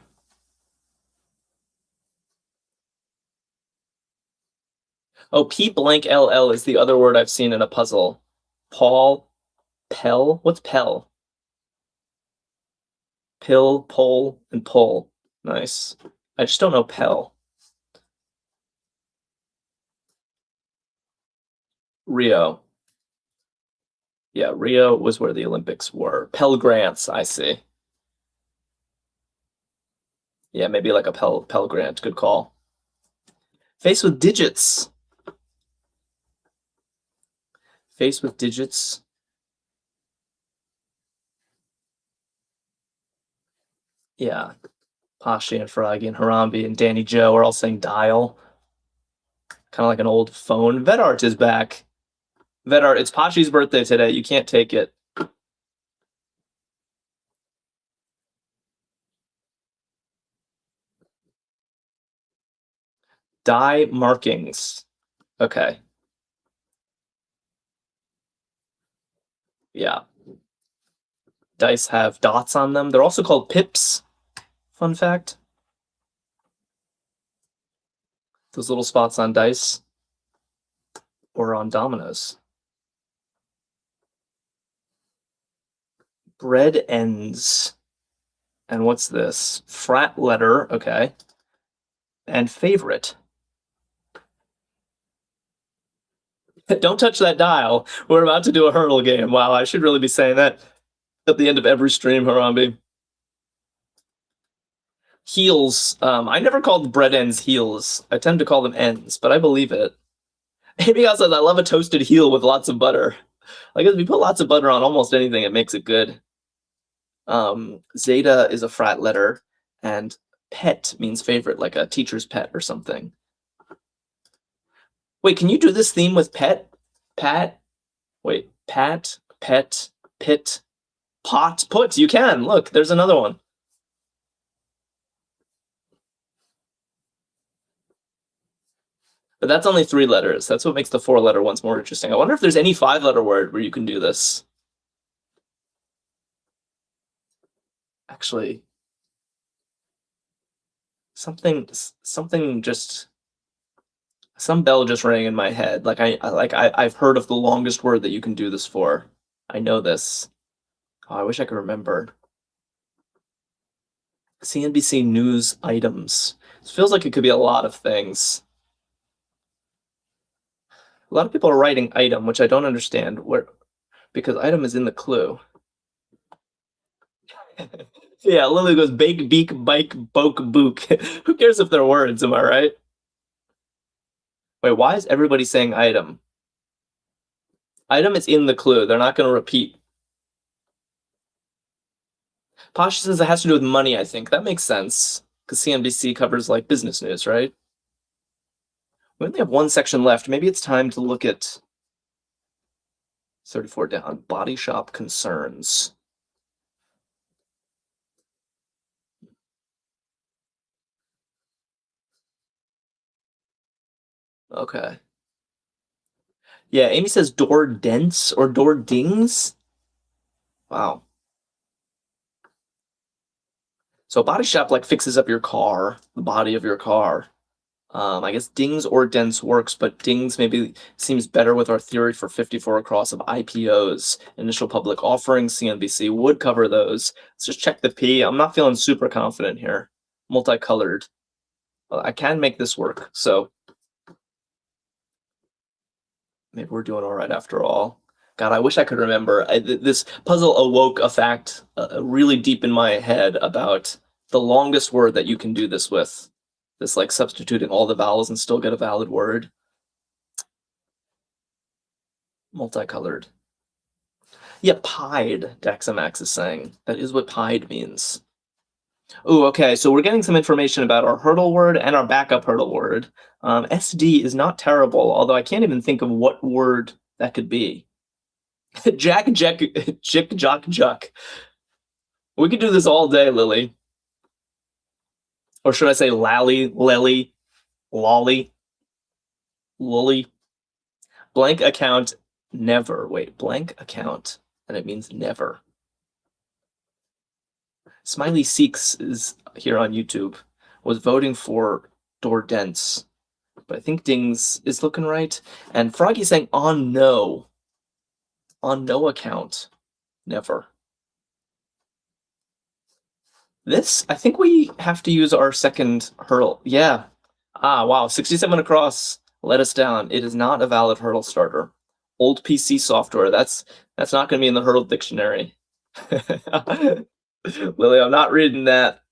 Oh, P blank LL is the other word I've seen in a puzzle. Paul, Pell? What's Pell? Pill, pole, and pull. Nice. I just don't know Pell. Rio. Yeah, Rio was where the Olympics were. Pell Grants, I see. Yeah, maybe like a Pell Grant. Good call. Face with digits. Face with digits. Yeah. Pashi and Froggy and Harambe and Danny Joe are all saying dial. Kind of like an old phone. Vedart is back. Vedart, it's Pashi's birthday today. You can't take it. Die markings. Okay. Yeah. Dice have dots on them. They're also called pips. Fun fact. Those little spots on dice or on dominoes. Bread ends. And what's this? Frat letter. Okay. And favorite. Don't touch that dial. We're about to do a hurdle game. Wow, I should really be saying that at the end of every stream, Harambe. Heels. I never called bread ends heels. I tend to call them ends, but I believe it. Amy also says, I love a toasted heel with lots of butter. Like, if you put lots of butter on almost anything, it makes it good. Zeta is a frat letter, and pet means favorite, like a teacher's pet or something. Wait, can you do this theme with pet? Pat? Wait, pat, pet, pit, pot, put. You can. Look, there's another one. But that's only 3 letters. That's what makes the 4-letter ones more interesting. I wonder if there's any 5-letter word where you can do this. Actually, something just some bell just rang in my head. I've heard of the longest word that you can do this for. I know this. Oh, I wish I could remember. CNBC news items. It feels like it could be a lot of things. A lot of people are writing item, which I don't understand, because item is in the clue. Yeah, Lily goes bake, beak, bike, boke, book. Who cares if they're words, am I right? Wait, why is everybody saying item? Item is in the clue. They're not going to repeat. Pasha says it has to do with money, I think. That makes sense, because CNBC covers, like, business news, right? We only have one section left. Maybe it's time to look at 34 down. Body shop concerns. Okay. Yeah, Amy says door dents or door dings. Wow. So a body shop like fixes up your car, the body of your car. I guess dings or dents works, but dings maybe seems better with our theory for 54 across of IPOs. Initial public offerings, CNBC would cover those. Let's just check the P. I'm not feeling super confident here. Multicolored. I can make this work, so maybe we're doing all right after all. God, I wish I could remember. This puzzle awoke a fact really deep in my head about the longest word that you can do this with. This, like, substituting all the vowels and still get a valid word. Multicolored. Yeah, pied, Daxamax is saying. That is what pied means. Ooh, okay, so we're getting some information about our hurdle word and our backup hurdle word. SD is not terrible, although I can't even think of what word that could be. Jack, Jick, Jock, Juck. We could do this all day, Lily. Or should I say lally, lily, lolly, lully? Blank account, never. Wait, blank account, and it means never. Smiley Seeks is here on YouTube, was voting for Dordents, but I think Dings is looking right. And Froggy's saying on no account, never. This, I think we have to use our second hurdle. Yeah. Ah, wow, 67 across, let us down. It is not a valid hurdle starter. Old PC software, that's not going to be in the hurdle dictionary. Lily, I'm not reading that.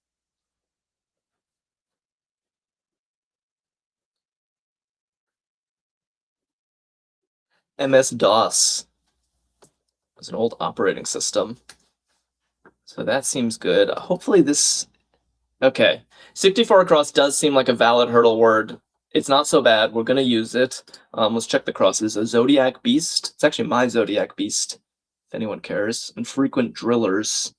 MS-DOS. It's an old operating system. So that seems good. Hopefully this... Okay. 64 across does seem like a valid hurdle word. It's not so bad. We're going to use it. Let's check the crosses. A Zodiac Beast. It's actually my Zodiac Beast, if anyone cares. And frequent drillers.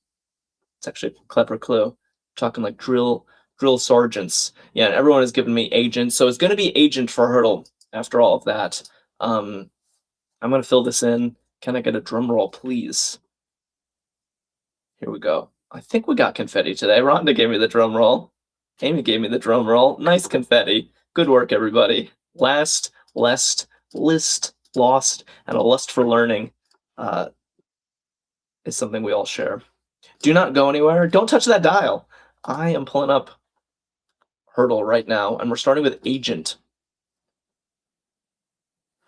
It's actually a clever clue. Talking like drill sergeants. Yeah, and everyone has given me agent. So it's going to be agent for hurdle after all of that. I'm going to fill this in. Can I get a drum roll, please? Here we go. I think we got confetti today. Rhonda gave me the drum roll. Amy gave me the drum roll. Nice confetti. Good work, everybody. Last, lest, list, lost, and a lust for learning is something we all share. Do not go anywhere. Don't touch that dial. I am pulling up hurdle right now, and we're starting with agent.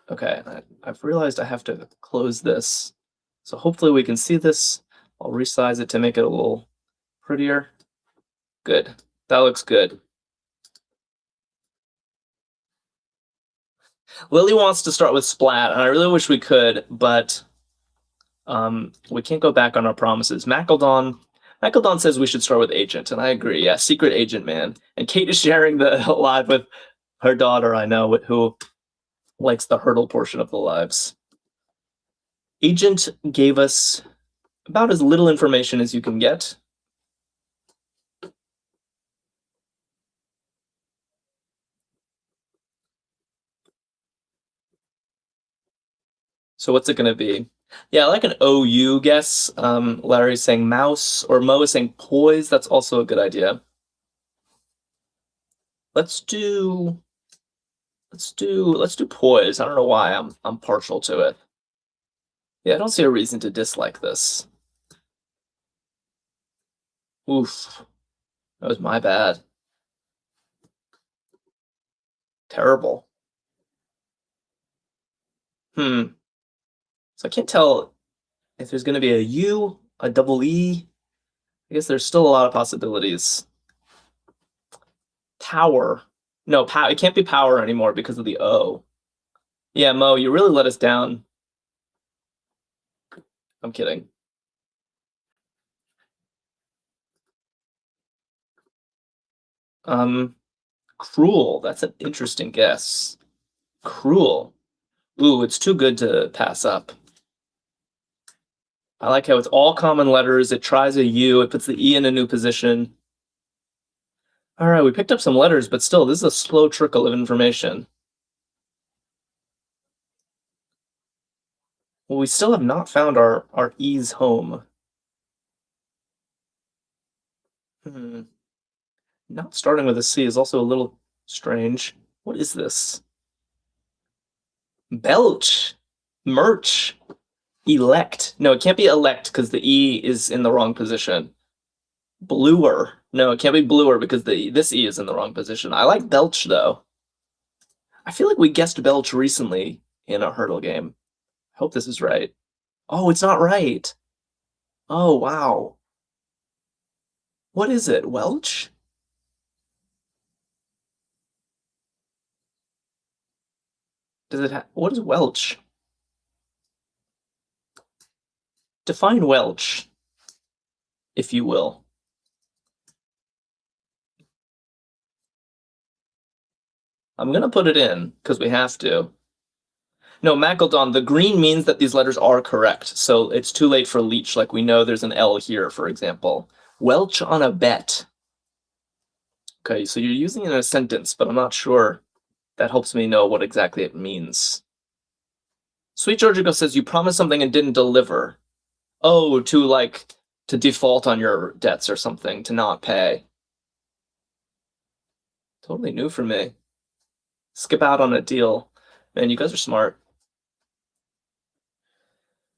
Okay, I've realized I have to close this. So hopefully we can see this. I'll resize it to make it a little prettier. Good. That looks good. Lily wants to start with splat, and I really wish we could, but we can't go back on our promises. Mackledon says we should start with agent, and I agree. Yeah, secret agent man. And Kate is sharing the live with her daughter, I know, who likes the hurdle portion of the lives. Agent gave us about as little information as you can get. So what's it going to be? Yeah, I like an OU guess. Larry's saying mouse, or Mo is saying poise. That's also a good idea. Let's do poise. I don't know why I'm partial to it. Yeah, I don't see a reason to dislike this. Oof. That was my bad. Terrible. So I can't tell if there's going to be a U, a double E. I guess there's still a lot of possibilities. Tower. No, it can't be power anymore because of the O. Yeah, Mo, you really let us down. I'm kidding. Cruel. That's an interesting guess. Cruel. Ooh, it's too good to pass up. I like how it's all common letters. It tries a U. It puts the E in a new position. All right, we picked up some letters, but still, this is a slow trickle of information. Well, we still have not found our E's home. Not starting with a C is also a little strange. What is this? Belch. Merch. Elect. No, it can't be elect because the E is in the wrong position. Bluer. No, it can't be bluer because this E is in the wrong position. I like belch, though. I feel like we guessed belch recently in a hurdle game. I hope this is right. Oh, it's not right. Oh, wow. What is it? Welch? Does it have... What is Welch? Define Welch, if you will. I'm gonna put it in, because we have to. No, Mackledon, the green means that these letters are correct, so it's too late for leech, like we know there's an L here, for example. Welch on a bet. Okay, so you're using it in a sentence, but I'm not sure that helps me know what exactly it means. Sweet Georgico says you promised something and didn't deliver. Oh, to default on your debts or something, to not pay. Totally new for me. Skip out on a deal. Man, you guys are smart.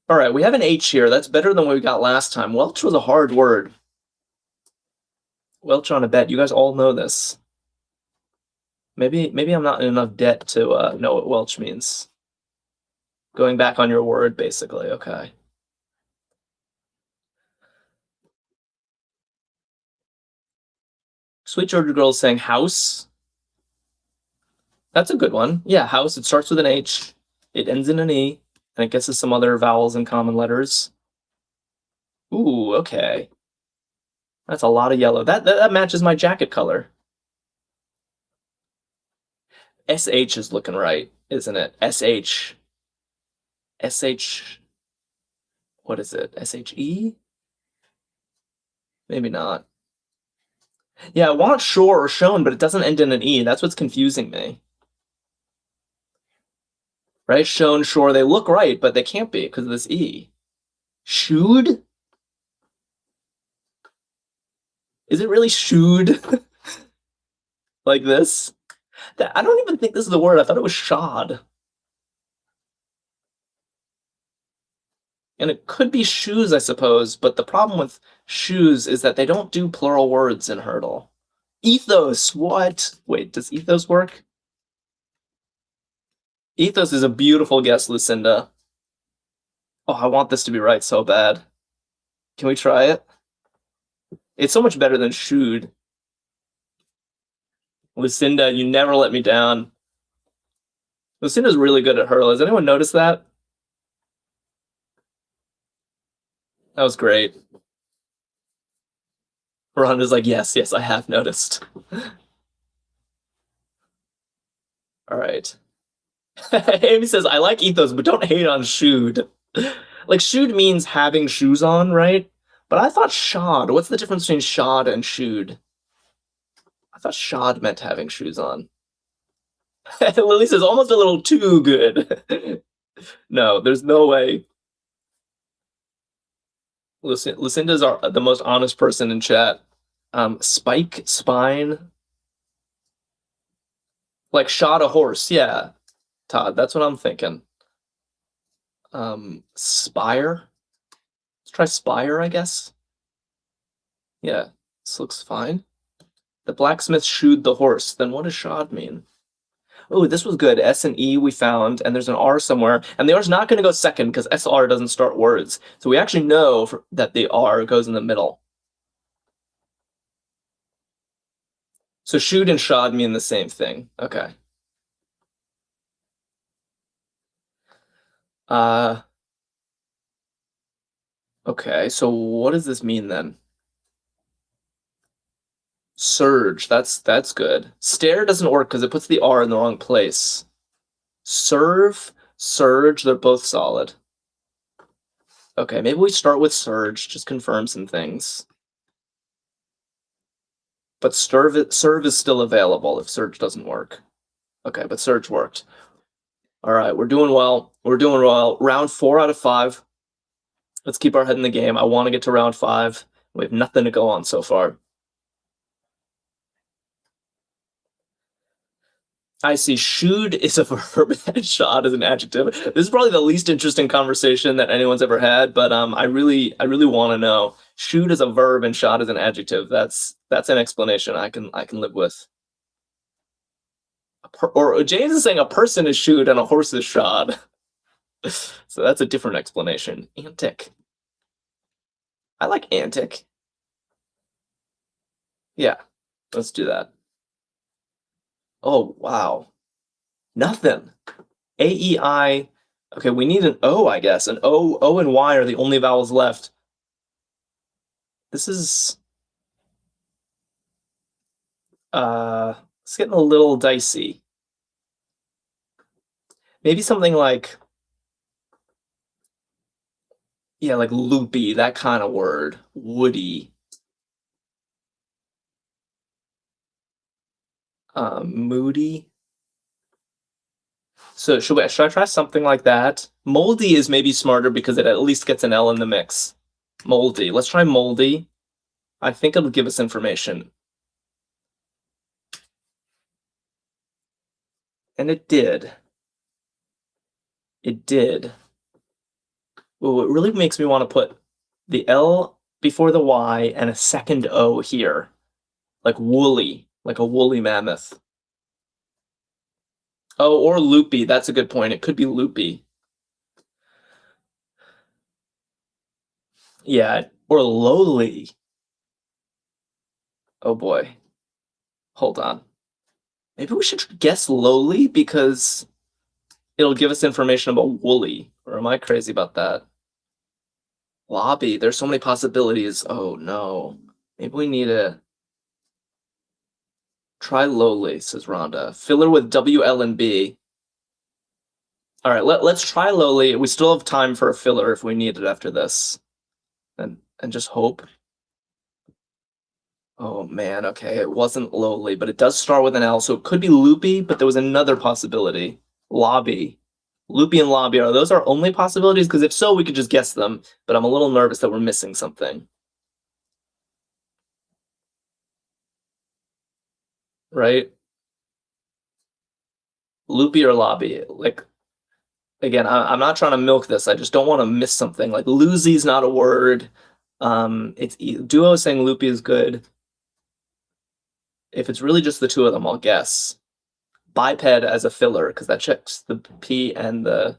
All right, we have an H here. That's better than what we got last time. Welch was a hard word. Welch on a bet. You guys all know this. Maybe I'm not in enough debt to know what Welch means. Going back on your word, basically. Okay. Sweet Georgia Girl is saying house. That's a good one. Yeah, house. It starts with an H. It ends in an E. And it gets us some other vowels and common letters. Ooh, okay. That's a lot of yellow. That matches my jacket color. SH is looking right, isn't it? SH. SH. What is it? SHE? Maybe not. Yeah, I want shore or shown, but it doesn't end in an E. That's what's confusing me. Right? Shown, shore, they look right, but they can't be because of this E. Shoed? Is it really shoed? Like this? I don't even think this is the word. I thought it was shod. And it could be shoes, I suppose, but the problem with shoes is that they don't do plural words in hurdle. Ethos, what? Wait, does ethos work? Ethos is a beautiful guess, Lucinda. Oh, I want this to be right so bad. Can we try it? It's so much better than shoed. Lucinda, you never let me down. Lucinda's really good at hurdle. Has anyone noticed that? That was great. Rhonda's like, yes, I have noticed. All right. Amy says, I like ethos, but don't hate on shoed. Like, shoed means having shoes on, right? But I thought shod. What's the difference between shod and shoed? I thought shod meant having shoes on. Lily says, almost a little too good. No, there's no way. Lucinda's the most honest person in chat. Spike, spine. Like shod a horse, yeah. Todd, that's what I'm thinking. Spire. Let's try spire, I guess. Yeah, this looks fine. The blacksmith shoed the horse. Then what does shod mean? Oh, this was good. S and E we found, and there's an R somewhere. And the R's not going to go second because SR doesn't start words. So we actually know that the R goes in the middle. So shoed and shod mean the same thing. Okay. Okay, so what does this mean then? Surge, that's good. Stare doesn't work because it puts the R in the wrong place. Serve, surge, they're both solid. Okay, maybe we start with surge, just confirm some things. But serve is still available if surge doesn't work. Okay, but surge worked. All right, we're doing well. We're doing well. Round 4 out of 5. Let's keep our head in the game. I want to get to round 5. We have nothing to go on so far. I see. Shoot is a verb and shot is an adjective. This is probably the least interesting conversation that anyone's ever had, but I really want to know. Shoot is a verb and shot is an adjective. That's an explanation I can live with. Or James is saying a person is shoot and a horse is shod. So that's a different explanation. Antic. I like antic. Yeah, let's do that. Oh, wow. Nothing. A-E-I. Okay, we need an O, I guess. An O. O and Y are the only vowels left. This is it's getting a little dicey. Maybe something like, yeah, like loopy, that kind of word. Woody. Moody. So should I try something like that? Moldy is maybe smarter because it at least gets an L in the mix. Moldy. Let's try moldy. I think it'll give us information. And it did. It did. Ooh, it really makes me want to put the L before the Y and a second O here. Like woolly, like a woolly mammoth. Oh, or loopy. That's a good point. It could be loopy. Yeah, or lowly. Oh boy. Hold on. Maybe we should guess lowly because it'll give us information about woolly. Or am I crazy about that? Lobby. There's so many possibilities. Oh no. Maybe we need to try lowly, says Rhonda. Filler with W, L, and B. All right, let's try lowly. We still have time for a filler if we need it after this. And just hope. Oh man, okay, it wasn't lowly, but it does start with an L, so it could be loopy, but there was another possibility. Lobby. Loopy and lobby, are those our only possibilities? Because if so, we could just guess them, but I'm a little nervous that we're missing something. Right? Loopy or lobby. Like, again, I'm not trying to milk this. I just don't want to miss something. Like, loosy's not a word. It's Duo is saying loopy is good. If it's really just the two of them, I'll guess biped as a filler because that checks the P and the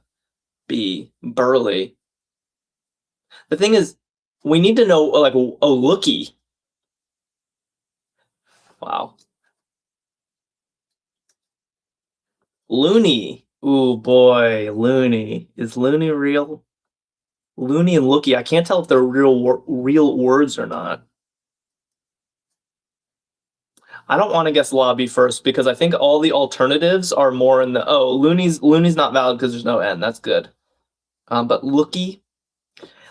B. Burly. The thing is, we need to know, like, oh, looky. Wow. Loony. Ooh, boy, loony. Is loony real? Loony and looky. I can't tell if they're real words or not. I don't want to guess lobby first because I think all the alternatives are more in the loony's not valid because there's no N. That's good. But looky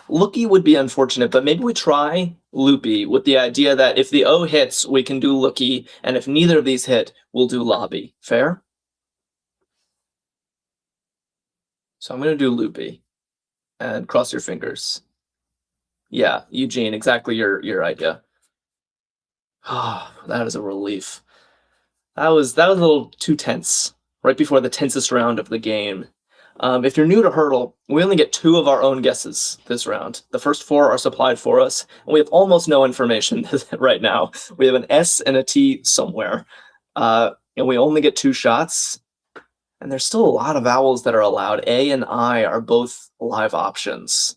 would be unfortunate, but maybe we try loopy with the idea that if the O hits, we can do looky, and if neither of these hit, we'll do lobby. Fair? So I'm going to do loopy and cross your fingers. Yeah, Eugene, exactly your idea. Oh, that is a relief. That was a little too tense, right before the tensest round of the game. If you're new to Hurdle, we only get 2 of our own guesses this round. The first 4 are supplied for us, and we have almost no information right now. We have an S and a T somewhere, and we only get 2 shots. And there's still a lot of vowels that are allowed. A and I are both live options.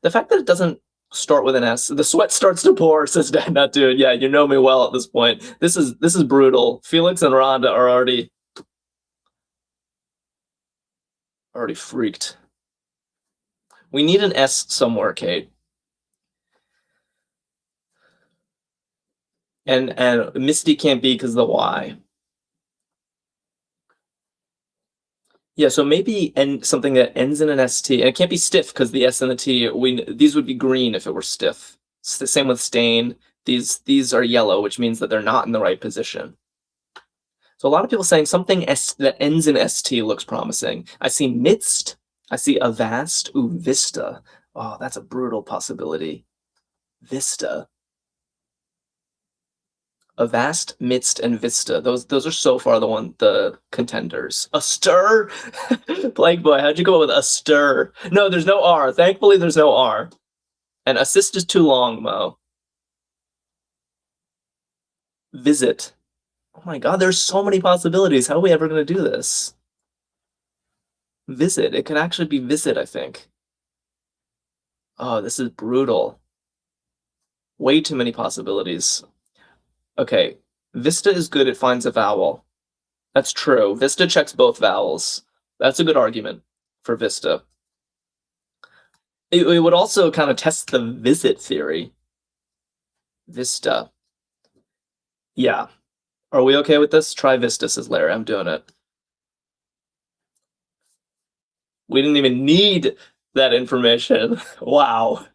The fact that it doesn't start with an S, the sweat starts to pour, says Dad Not Dude. Yeah, you know me well at this point. This is brutal. Felix and Rhonda are already freaked. We need an S somewhere, Kate. And Misty can't be because of the Y. Yeah, so maybe something that ends in an ST, and it can't be stiff because the S and the T, these would be green if it were stiff. It's the same with stain. These are yellow, which means that they're not in the right position. So a lot of people saying something that ends in ST looks promising. I see midst. I see avast. Ooh, vista. Oh, that's a brutal possibility. Vista. Avast, Midst, and Vista. Those are so far the contenders. A stir? Blank Boy, how'd you come up with a stir? No, there's no R. Thankfully, there's no R. And assist is too long, Mo. Visit. Oh my god, there's so many possibilities. How are we ever going to do this? Visit. It could actually be visit, I think. Oh, this is brutal. Way too many possibilities. Okay, Vista is good, it finds a vowel. That's true. Vista checks both vowels. That's a good argument for Vista. It would also kind of test the visit theory. Vista. Yeah. Are we okay with this? Try Vista, says Larry. I'm doing it. We didn't even need that information. Wow.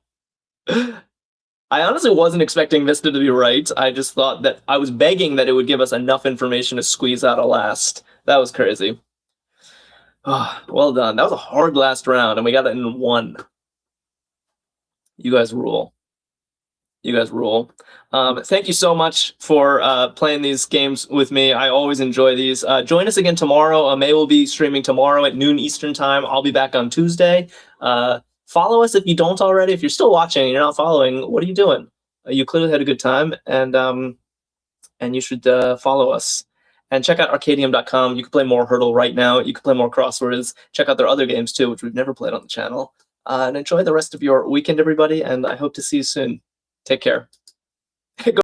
I honestly wasn't expecting Vista to be right. I just thought that I was begging that it would give us enough information to squeeze out a last. That was crazy. Oh, well done. That was a hard last round, and we got it in one. You guys rule. You guys rule. Thank you so much for playing these games with me. I always enjoy these. Join us again tomorrow. May will be streaming tomorrow at noon Eastern time. I'll be back on Tuesday. Follow us if you don't already. If you're still watching and you're not following, what are you doing? You clearly had a good time, and you should follow us. And check out Arkadium.com. You can play more Hurdle right now. You can play more crosswords. Check out their other games too, which we've never played on the channel. And enjoy the rest of your weekend, everybody. And I hope to see you soon. Take care.